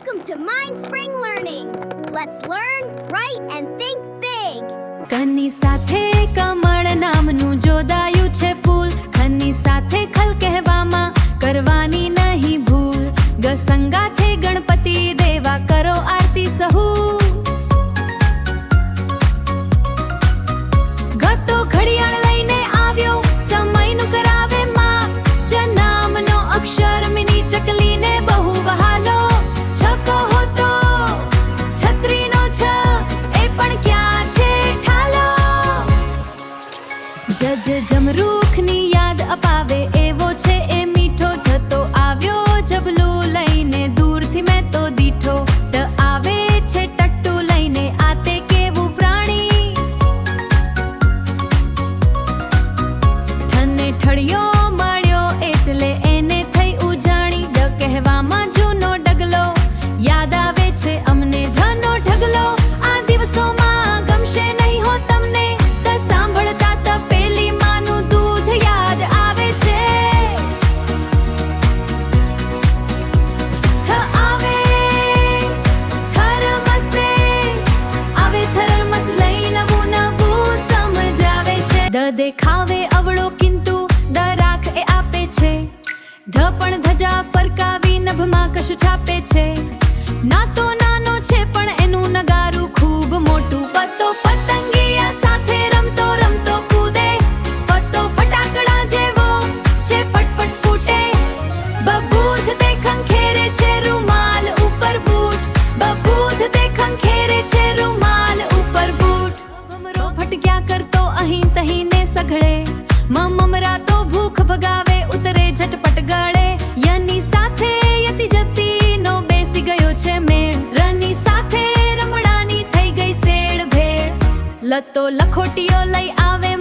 Welcome to Mind Spring Learning. Let's learn, write, and think big. કની સાથે કમળ નામનું જોડાયું છે ફૂલ, ખની સાથે ખલ કહેવામાં કરવાની નહીં ભૂલ. ગ સંગાથે ગણપતિ દેવા કરો આરતી સહુ. ગ તો ઘડિયાળ લઈને આવ્યો સમયનું કરાવે માપ. જ નામનો અક્ષર મિની ચકલીને બહુ વહાલો. છ કહો તો છત્રીનો છ એ પણ ક્યાં છે ઠાલો. જજ જમરૂખની યાદ અપાવે એવો છે એ મીઠો. જતો આવ્યો જબલું લઈને દૂરથી મેં તો દીઠો. ટ આવે છે ટટ્ટુ લઈને આ તે કેવું પ્રાણી. ઠને ઠળિયો મળ્યો એટલે એને થઈ ઉજાણી. ડ કહેવામાં જૂનો ડગલો યાદ આવે છે અમને ઢનો ઢગલો. આ દિવસોમાં ગમશે નહીં હો તમને. ત સાંભળતા તપેલી માનું દૂધ યાદ આવે છે. થ આવે થરમસે આવે થરમસ લઈ નવું નવું સમજાવે છે. દ દેખાવે અવળો કિંતુ દ રાખ એ આપે છે. ધ પણ ધજા ફરકાવી નભમાં કશું છાપે છે. ના તો નાનો છે પણ એનું નગારું ખૂબ મોટું. પત્તો પતંગિયા સાથે રમતો રમતો કૂદે. પત્તો ફટાકડા જેવો છે ફટફટ ફૂટે. બબૂધ તે ખંખેરે છે રૂમાલ ઉપર બૂટ. બબૂધ તે ખંખેરે છે રૂમાલ ઉપર બૂટ. ભમરો ભટક્યા કરતો અહીં તહીંને સઘળે. મમરા તો ભૂખ ભગાવે ઉતરે ઝટપટ ગળે. યની સાથે યતી જતી નો બેસી ગયો છે મેળ. રની સાથે રમણાની થઈ ગઈ શેડ ભેળ. લતો લખોટીઓ લઈ આવે